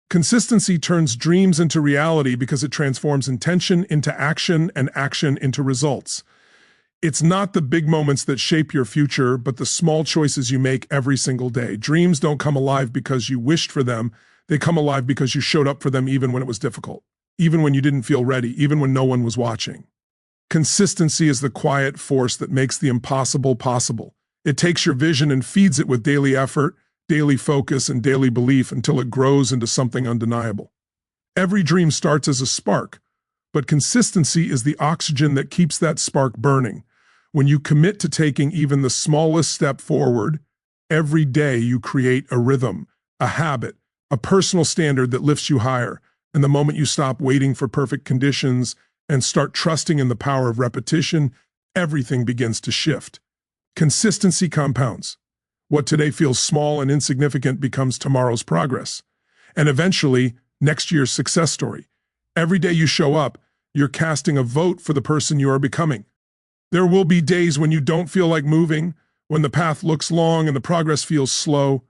Consistency turns dreams into reality because it transforms intention into action and action into results. It's not the big moments that shape your future, but the small choices you make every single day. Dreams don't come alive because you wished for them. They come alive because you showed up for them even when it was difficult, even when you didn't feel ready, even when no one was watching. Consistency is the quiet force that makes the impossible possible. It takes your vision and feeds it with daily effort, daily focus, and daily belief until it grows into something undeniable. Every dream starts as a spark, but consistency is the oxygen that keeps that spark burning. When you commit to taking even the smallest step forward, every day you create a rhythm, a habit, a personal standard that lifts you higher. And the moment you stop waiting for perfect conditions and start trusting in the power of repetition, everything begins to shift. Consistency compounds. What today feels small and insignificant becomes tomorrow's progress. And eventually, next year's success story. Every day you show up, you're casting a vote for the person you are becoming. There will be days when you don't feel like moving, when the path looks long and the progress feels slow.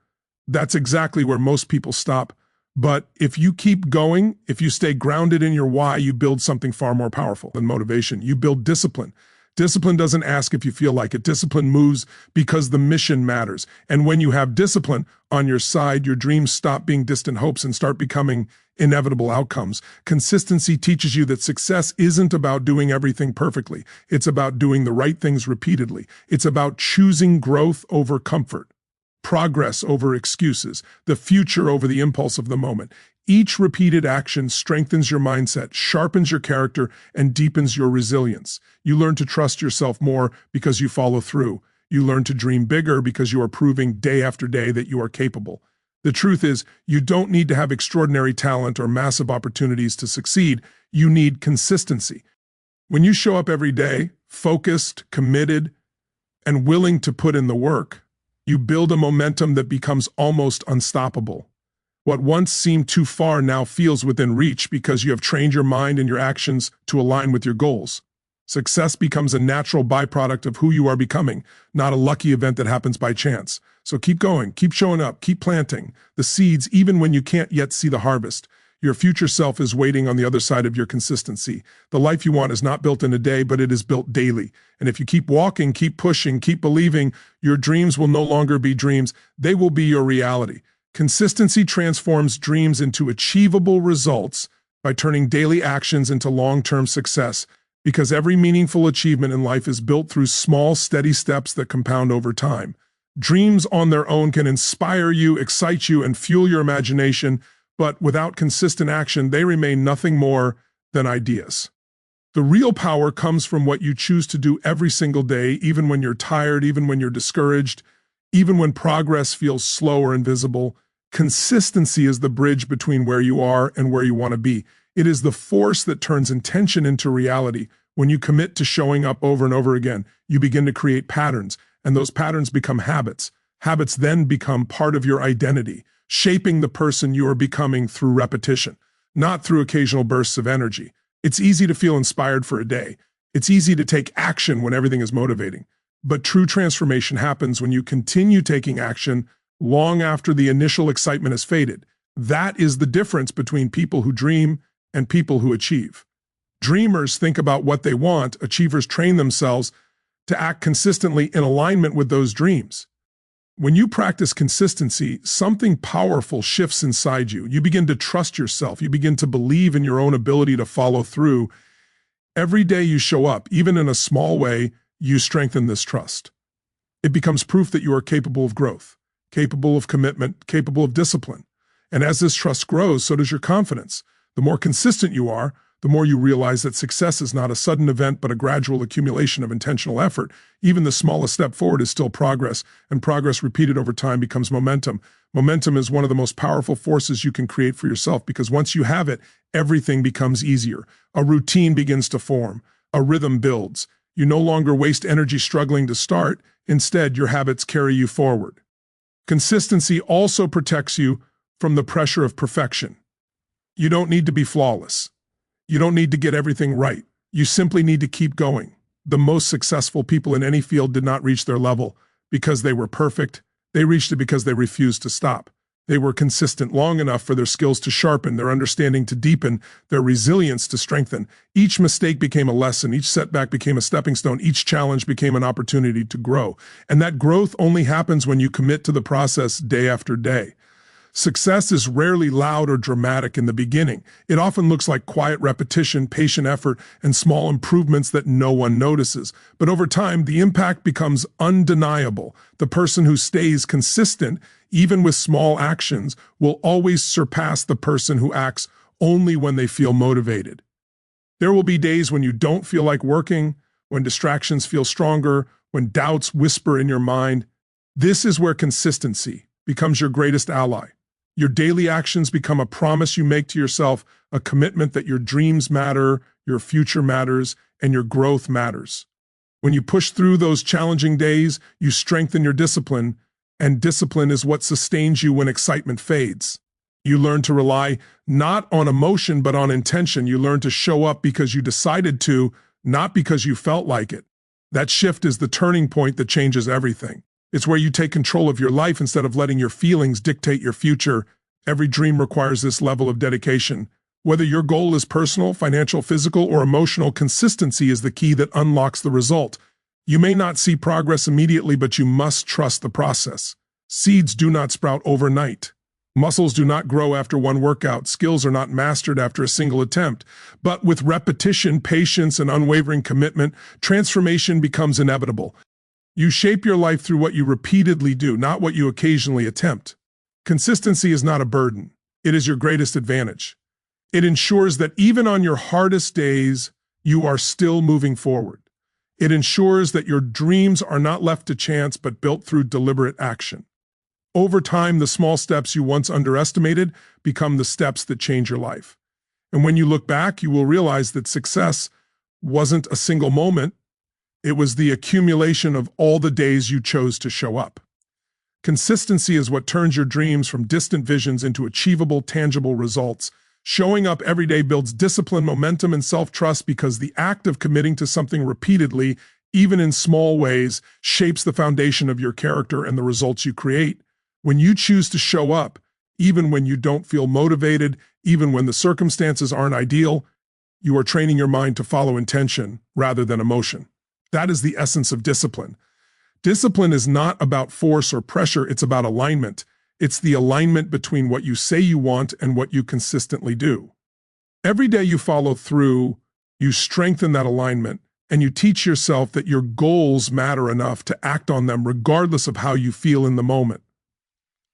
That's exactly where most people stop. But if you keep going, if you stay grounded in your why, you build something far more powerful than motivation. You build discipline. Discipline doesn't ask if you feel like it. Discipline moves because the mission matters. And when you have discipline on your side, your dreams stop being distant hopes and start becoming inevitable outcomes. Consistency teaches you that success isn't about doing everything perfectly. It's about doing the right things repeatedly. It's about choosing growth over comfort, progress over excuses, the future over the impulse of the moment. Each repeated action strengthens your mindset, sharpens your character, and deepens your resilience. You learn to trust yourself more because you follow through. You learn to dream bigger because you are proving day after day that you are capable. The truth is, you don't need to have extraordinary talent or massive opportunities to succeed. You need consistency. When you show up every day, focused, committed, and willing to put in the work, you build a momentum that becomes almost unstoppable. What once seemed too far now feels within reach because you have trained your mind and your actions to align with your goals. Success becomes a natural byproduct of who you are becoming, not a lucky event that happens by chance. So keep going, keep showing up, keep planting the seeds even when you can't yet see the harvest. Your future self is waiting on the other side of your consistency. The life you want is not built in a day, but it is built daily. And if you keep walking, keep pushing, keep believing, your dreams will no longer be dreams. They will be your reality. Consistency transforms dreams into achievable results by turning daily actions into long-term success, because every meaningful achievement in life is built through small, steady steps that compound over time. Dreams on their own can inspire you, excite you, and fuel your imagination, but without consistent action, they remain nothing more than ideas. The real power comes from what you choose to do every single day, even when you're tired, even when you're discouraged, even when progress feels slow or invisible. Consistency is the bridge between where you are and where you want to be. It is the force that turns intention into reality. When you commit to showing up over and over again, you begin to create patterns, and those patterns become habits. Habits then become part of your identity, shaping the person you are becoming through repetition, not through occasional bursts of energy. It's easy to feel inspired for a day. It's easy to take action when everything is motivating. But true transformation happens when you continue taking action long after the initial excitement has faded. That is the difference between people who dream and people who achieve. Dreamers think about what they want. Achievers train themselves to act consistently in alignment with those dreams. When you practice consistency, something powerful shifts inside you. You begin to trust yourself. You begin to believe in your own ability to follow through. Every day you show up, even in a small way, you strengthen this trust. It becomes proof that you are capable of growth, capable of commitment, capable of discipline. And as this trust grows, so does your confidence. The more consistent you are, the more you realize that success is not a sudden event, but a gradual accumulation of intentional effort. Even the smallest step forward is still progress, and progress repeated over time becomes momentum. Momentum is one of the most powerful forces you can create for yourself, because once you have it, everything becomes easier. A routine begins to form. A rhythm builds. You no longer waste energy struggling to start. Instead, your habits carry you forward. Consistency also protects you from the pressure of perfection. You don't need to be flawless. You don't need to get everything right. You simply need to keep going. The most successful people in any field did not reach their level because they were perfect. They reached it because they refused to stop. They were consistent long enough for their skills to sharpen, their understanding to deepen, their resilience to strengthen. Each mistake became a lesson, each setback became a stepping stone, each challenge became an opportunity to grow. And that growth only happens when you commit to the process day after day. Success is rarely loud or dramatic in the beginning. It often looks like quiet repetition, patient effort, and small improvements that no one notices. But over time, the impact becomes undeniable. The person who stays consistent, even with small actions, will always surpass the person who acts only when they feel motivated. There will be days when you don't feel like working, when distractions feel stronger, when doubts whisper in your mind. This is where consistency becomes your greatest ally. Your daily actions become a promise you make to yourself, a commitment that your dreams matter, your future matters, and your growth matters. When you push through those challenging days, you strengthen your discipline, and discipline is what sustains you when excitement fades. You learn to rely not on emotion, but on intention. You learn to show up because you decided to, not because you felt like it. That shift is the turning point that changes everything. It's where you take control of your life instead of letting your feelings dictate your future. Every dream requires this level of dedication. Whether your goal is personal, financial, physical, or emotional, consistency is the key that unlocks the result. You may not see progress immediately, but you must trust the process. Seeds do not sprout overnight. Muscles do not grow after one workout. Skills are not mastered after a single attempt. But with repetition, patience, and unwavering commitment, transformation becomes inevitable. You shape your life through what you repeatedly do, not what you occasionally attempt. Consistency is not a burden. It is your greatest advantage. It ensures that even on your hardest days, you are still moving forward. It ensures that your dreams are not left to chance but built through deliberate action. Over time, the small steps you once underestimated become the steps that change your life. And when you look back, you will realize that success wasn't a single moment. It was the accumulation of all the days you chose to show up. Consistency is what turns your dreams from distant visions into achievable, tangible results. Showing up every day builds discipline, momentum, and self-trust because the act of committing to something repeatedly, even in small ways, shapes the foundation of your character and the results you create. When you choose to show up, even when you don't feel motivated, even when the circumstances aren't ideal, you are training your mind to follow intention rather than emotion. That is the essence of discipline. Discipline is not about force or pressure, it's about alignment. It's the alignment between what you say you want and what you consistently do. Every day you follow through, you strengthen that alignment, and you teach yourself that your goals matter enough to act on them regardless of how you feel in the moment.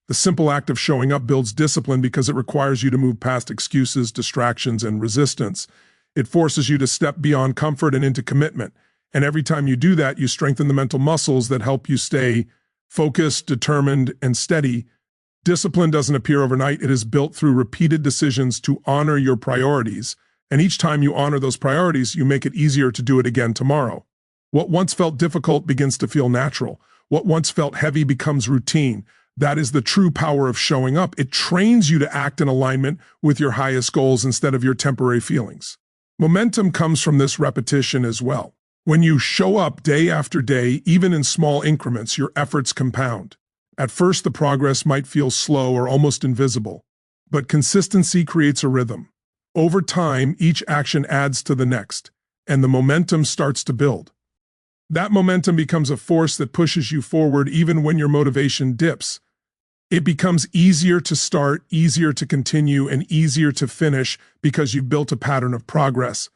The simple act of showing up builds discipline because it requires you to move past excuses, distractions, and resistance. It forces you to step beyond comfort and into commitment. And every time you do that, you strengthen the mental muscles that help you stay focused, determined, and steady. Discipline doesn't appear overnight. It is built through repeated decisions to honor your priorities. And each time you honor those priorities, you make it easier to do it again tomorrow. What once felt difficult begins to feel natural. What once felt heavy becomes routine. That is the true power of showing up. It trains you to act in alignment with your highest goals instead of your temporary feelings. Momentum comes from this repetition as well. When you show up day after day, even in small increments, your efforts compound. At first, the progress might feel slow or almost invisible, but consistency creates a rhythm. Over time, each action adds to the next, and the momentum starts to build. That momentum becomes a force that pushes you forward even when your motivation dips. It becomes easier to start, easier to continue, and easier to finish because you've built a pattern of progress.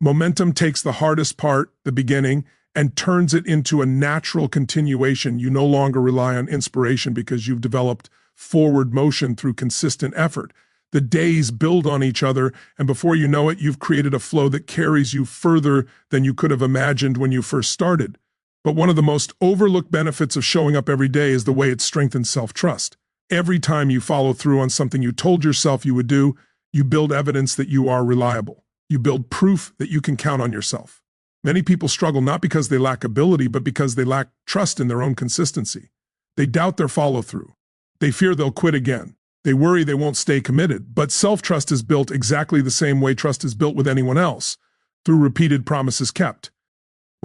Momentum takes the hardest part, the beginning, and turns it into a natural continuation. You no longer rely on inspiration because you've developed forward motion through consistent effort. The days build on each other, and before you know it, you've created a flow that carries you further than you could have imagined when you first started. But one of the most overlooked benefits of showing up every day is the way it strengthens self-trust. Every time you follow through on something you told yourself you would do, you build evidence that you are reliable. You build proof that you can count on yourself. Many people struggle not because they lack ability, but because they lack trust in their own consistency. They doubt their follow-through. They fear they'll quit again. They worry they won't stay committed. But self-trust is built exactly the same way trust is built with anyone else, through repeated promises kept.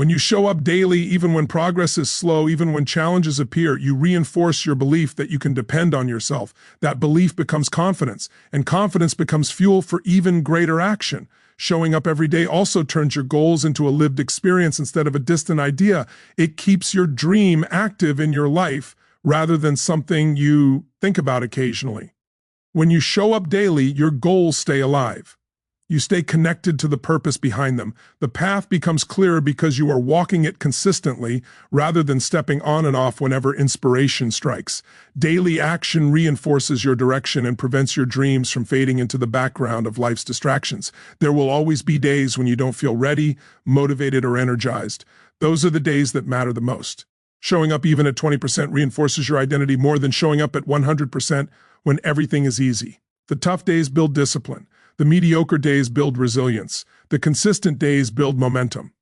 When you show up daily, even when progress is slow, even when challenges appear, you reinforce your belief that you can depend on yourself. That belief becomes confidence, and confidence becomes fuel for even greater action. Showing up every day also turns your goals into a lived experience instead of a distant idea. It keeps your dream active in your life rather than something you think about occasionally. When you show up daily, your goals stay alive. You stay connected to the purpose behind them. The path becomes clearer because you are walking it consistently rather than stepping on and off whenever inspiration strikes. Daily action reinforces your direction and prevents your dreams from fading into the background of life's distractions. There will always be days when you don't feel ready, motivated, or energized. Those are the days that matter the most. Showing up even at 20% reinforces your identity more than showing up at 100% when everything is easy. The tough days build discipline. The mediocre days build resilience. The consistent days build momentum.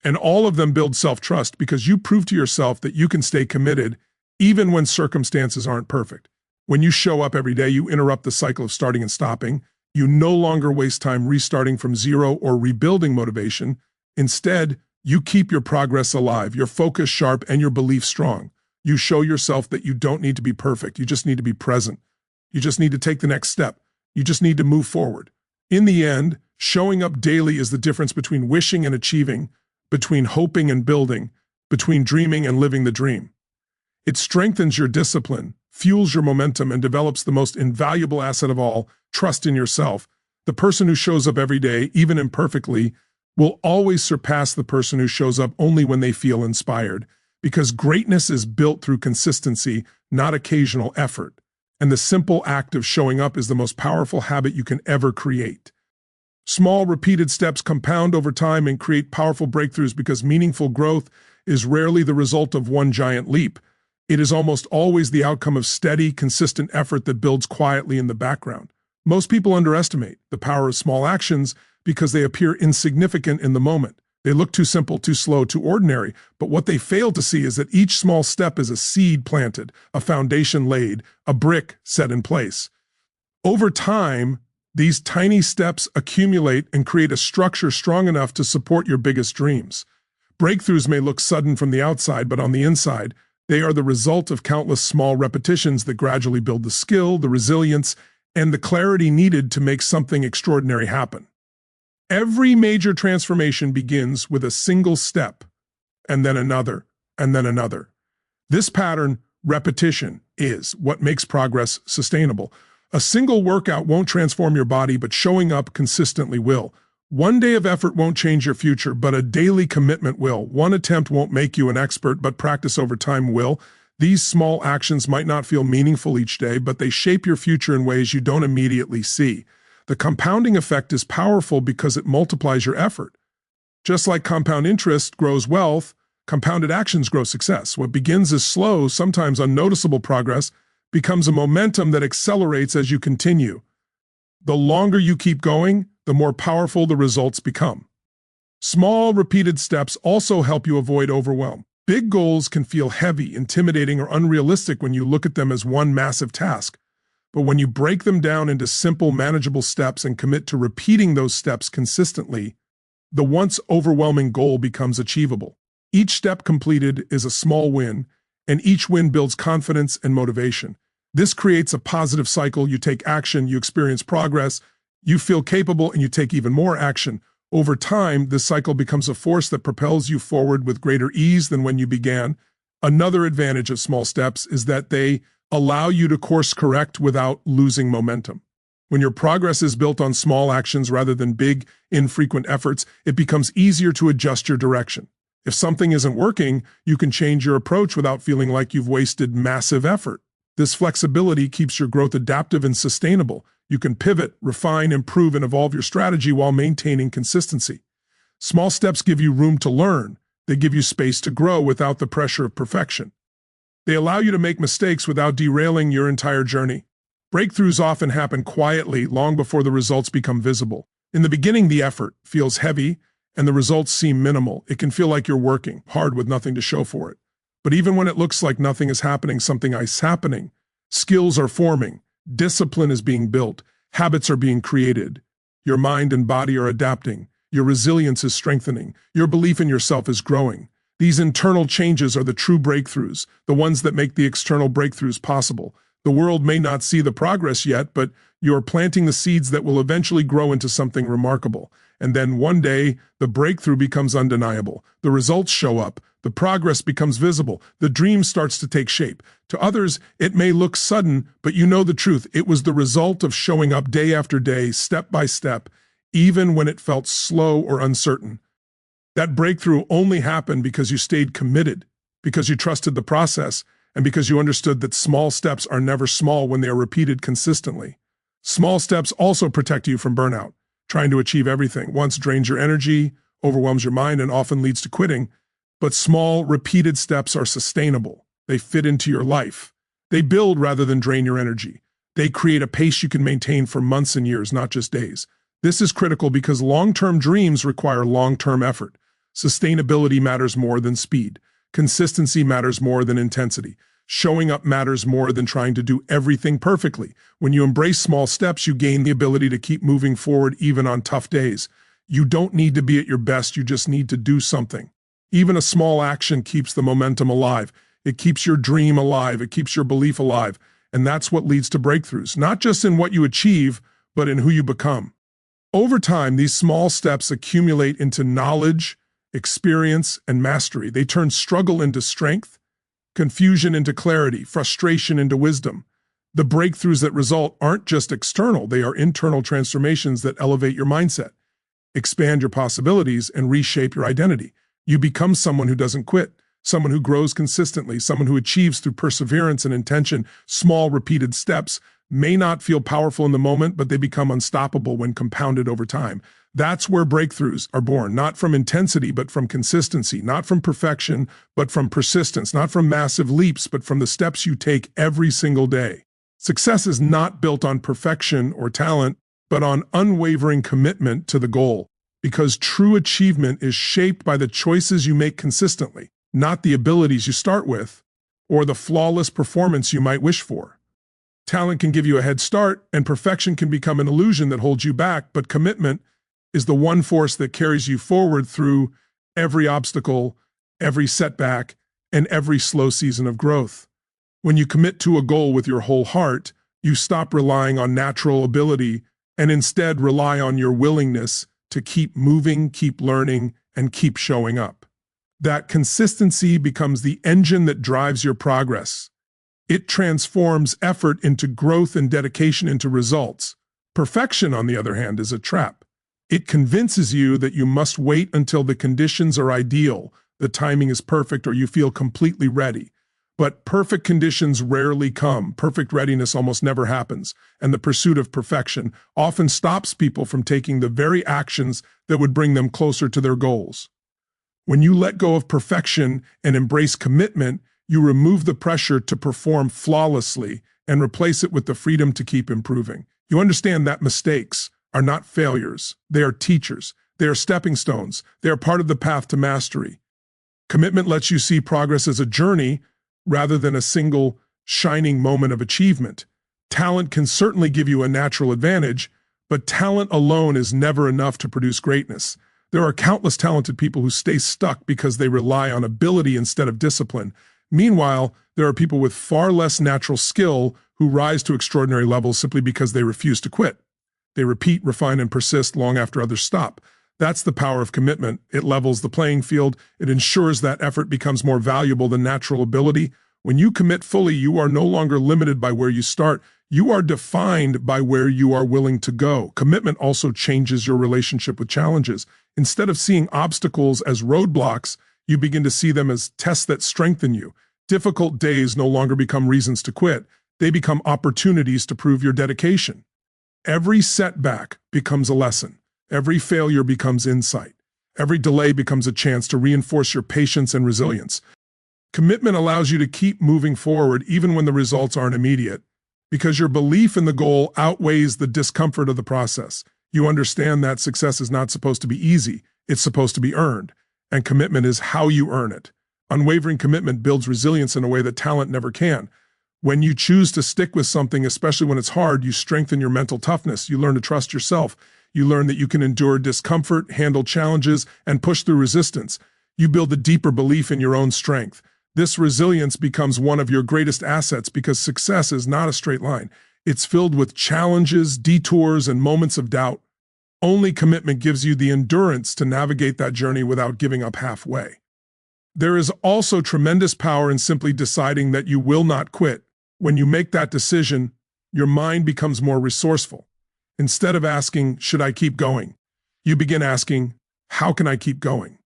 And all of them build self-trust because you prove to yourself that you can stay committed even when circumstances aren't perfect. When you show up every day, you interrupt the cycle of starting and stopping. You no longer waste time restarting from zero or rebuilding motivation. Instead, you keep your progress alive, your focus sharp, and your belief strong. You show yourself that you don't need to be perfect. You just need to be present. You just need to take the next step. You just need to move forward. In the end, showing up daily is the difference between wishing and achieving, between hoping and building, between dreaming and living the dream. It strengthens your discipline, fuels your momentum, and develops the most invaluable asset of all, trust in yourself. The person who shows up every day, even imperfectly, will always surpass the person who shows up only when they feel inspired, because greatness is built through consistency, not occasional effort. And the simple act of showing up is the most powerful habit you can ever create. Small, repeated steps compound over time and create powerful breakthroughs because meaningful growth is rarely the result of one giant leap. It is almost always the outcome of steady, consistent effort that builds quietly in the background. Most people underestimate the power of small actions because they appear insignificant in the moment. They look too simple, too slow, too ordinary, but what they fail to see is that each small step is a seed planted, a foundation laid, a brick set in place. Over time, these tiny steps accumulate and create a structure strong enough to support your biggest dreams. Breakthroughs may look sudden from the outside, but on the inside, they are the result of countless small repetitions that gradually build the skill, the resilience, and the clarity needed to make something extraordinary happen. Every major transformation begins with a single step, and then another, and then another. This pattern, repetition, is what makes progress sustainable. A single workout won't transform your body, but showing up consistently will. One day of effort won't change your future, but a daily commitment will. One attempt won't make you an expert, but practice over time will. These small actions might not feel meaningful each day, but they shape your future in ways you don't immediately see. The compounding effect is powerful because it multiplies your effort. Just like compound interest grows wealth, compounded actions grow success. What begins as slow, sometimes unnoticeable progress becomes a momentum that accelerates as you continue. The longer you keep going, the more powerful the results become. Small, repeated steps also help you avoid overwhelm. Big goals can feel heavy, intimidating, or unrealistic when you look at them as one massive task. But when you break them down into simple, manageable steps and commit to repeating those steps consistently, the once overwhelming goal becomes achievable. Each step completed is a small win, and each win builds confidence and motivation. This creates a positive cycle. You take action, you experience progress, you feel capable, and you take even more action. Over time, this cycle becomes a force that propels you forward with greater ease than when you began. Another advantage of small steps is that they allow you to course correct without losing momentum. When your progress is built on small actions rather than big, infrequent efforts, it becomes easier to adjust your direction. If something isn't working, you can change your approach without feeling like you've wasted massive effort. This flexibility keeps your growth adaptive and sustainable. You can pivot, refine, improve, and evolve your strategy while maintaining consistency. Small steps give you room to learn. They give you space to grow without the pressure of perfection. They allow you to make mistakes without derailing your entire journey. Breakthroughs often happen quietly, long before the results become visible. In the beginning, the effort feels heavy, and the results seem minimal. It can feel like you're working hard with nothing to show for it. But even when it looks like nothing is happening, something is happening. Skills are forming. Discipline is being built. Habits are being created. Your mind and body are adapting. Your resilience is strengthening. Your belief in yourself is growing. These internal changes are the true breakthroughs, the ones that make the external breakthroughs possible. The world may not see the progress yet, but you're planting the seeds that will eventually grow into something remarkable. And then one day, the breakthrough becomes undeniable. The results show up. The progress becomes visible. The dream starts to take shape. To others, it may look sudden, but you know the truth. It was the result of showing up day after day, step by step, even when it felt slow or uncertain. That breakthrough only happened because you stayed committed, because you trusted the process, and because you understood that small steps are never small when they are repeated consistently. Small steps also protect you from burnout. Trying to achieve everything once drains your energy, overwhelms your mind, and often leads to quitting. But small, repeated steps are sustainable. They fit into your life. They build rather than drain your energy. They create a pace you can maintain for months and years, not just days. This is critical because long-term dreams require long-term effort. Sustainability matters more than speed. Consistency matters more than intensity. Showing up matters more than trying to do everything perfectly. When you embrace small steps, you gain the ability to keep moving forward even on tough days. You don't need to be at your best, you just need to do something. Even a small action keeps the momentum alive. It keeps your dream alive, it keeps your belief alive, and that's what leads to breakthroughs, not just in what you achieve, but in who you become. Over time, these small steps accumulate into knowledge, experience, and mastery. They turn struggle into strength, confusion into clarity, frustration into wisdom. The breakthroughs that result aren't just external, they are internal transformations that elevate your mindset, expand your possibilities, and reshape your identity. You become someone who doesn't quit, someone who grows consistently, someone who achieves through perseverance and intention. Small, repeated steps may not feel powerful in the moment, but they become unstoppable when compounded over time. That's where breakthroughs are born, not from intensity, but from consistency, not from perfection, but from persistence, not from massive leaps, but from the steps you take every single day. Success is not built on perfection or talent, but on unwavering commitment to the goal, because true achievement is shaped by the choices you make consistently, not the abilities you start with, or the flawless performance you might wish for. Talent can give you a head start, and perfection can become an illusion that holds you back, but commitment is the one force that carries you forward through every obstacle, every setback, and every slow season of growth. When you commit to a goal with your whole heart, you stop relying on natural ability and instead rely on your willingness to keep moving, keep learning, and keep showing up. That consistency becomes the engine that drives your progress. It transforms effort into growth and dedication into results. Perfection, on the other hand, is a trap. It convinces you that you must wait until the conditions are ideal, the timing is perfect, or you feel completely ready. But perfect conditions rarely come. Perfect readiness almost never happens, and the pursuit of perfection often stops people from taking the very actions that would bring them closer to their goals. When you let go of perfection and embrace commitment, you remove the pressure to perform flawlessly and replace it with the freedom to keep improving. You understand that mistakes are not failures. They are teachers. They are stepping stones. They are part of the path to mastery. Commitment lets you see progress as a journey rather than a single shining moment of achievement. Talent can certainly give you a natural advantage, but talent alone is never enough to produce greatness. There are countless talented people who stay stuck because they rely on ability instead of discipline. Meanwhile, there are people with far less natural skill who rise to extraordinary levels simply because they refuse to quit. They repeat, refine, and persist long after others stop. That's the power of commitment. It levels the playing field. It ensures that effort becomes more valuable than natural ability. When you commit fully, you are no longer limited by where you start. You are defined by where you are willing to go. Commitment also changes your relationship with challenges. Instead of seeing obstacles as roadblocks, you begin to see them as tests that strengthen you. Difficult days no longer become reasons to quit. They become opportunities to prove your dedication. Every setback becomes a lesson. Every failure becomes insight. Every delay becomes a chance to reinforce your patience and resilience. Commitment allows you to keep moving forward even when the results aren't immediate, because your belief in the goal outweighs the discomfort of the process. You understand that success is not supposed to be easy, it's supposed to be earned, and commitment is how you earn it. Unwavering commitment builds resilience in a way that talent never can. When you choose to stick with something, especially when it's hard, you strengthen your mental toughness, you learn to trust yourself, You learn that you can endure discomfort, handle challenges, and push through resistance. You build a deeper belief in your own strength. This resilience becomes one of your greatest assets because success is not a straight line. It's filled with challenges, detours, and moments of doubt. Only commitment gives you the endurance to navigate that journey without giving up halfway. There is also tremendous power in simply deciding that you will not quit. When you make that decision, your mind becomes more resourceful. Instead of asking, should I keep going? You begin asking, how can I keep going?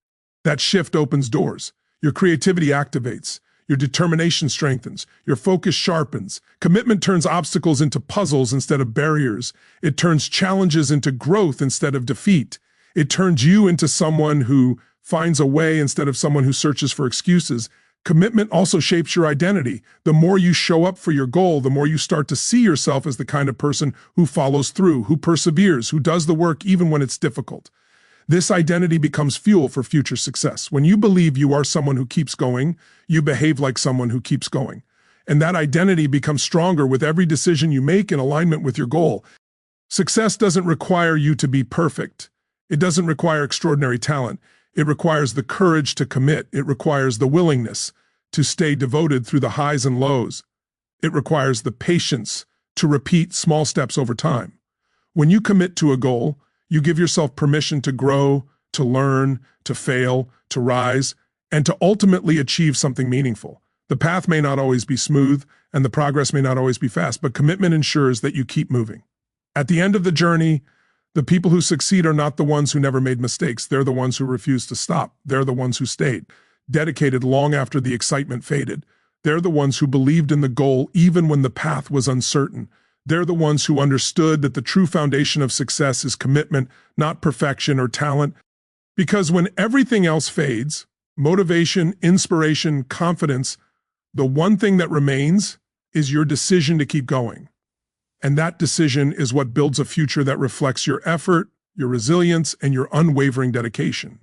That shift opens doors. Your creativity activates. Your determination strengthens. Your focus sharpens. Commitment turns obstacles into puzzles instead of barriers. It turns challenges into growth instead of defeat. It turns you into someone who finds a way instead of someone who searches for excuses. Commitment also shapes your identity. The more you show up for your goal, the more you start to see yourself as the kind of person who follows through, who perseveres, who does the work even when it's difficult. This identity becomes fuel for future success. When you believe you are someone who keeps going, you behave like someone who keeps going. And that identity becomes stronger with every decision you make in alignment with your goal. Success doesn't require you to be perfect. It doesn't require extraordinary talent. It requires the courage to commit. It requires the willingness to stay devoted through the highs and lows. It requires the patience to repeat small steps over time. When you commit to a goal, you give yourself permission to grow, to learn, to fail, to rise, and to ultimately achieve something meaningful. The path may not always be smooth, and the progress may not always be fast, but commitment ensures that you keep moving. At the end of the journey, the people who succeed are not the ones who never made mistakes. They're the ones who refused to stop. They're the ones who stayed, dedicated long after the excitement faded. They're the ones who believed in the goal even when the path was uncertain. They're the ones who understood that the true foundation of success is commitment, not perfection or talent. Because when everything else fades, motivation, inspiration, confidence, the one thing that remains is your decision to keep going. And that decision is what builds a future that reflects your effort, your resilience, and your unwavering dedication.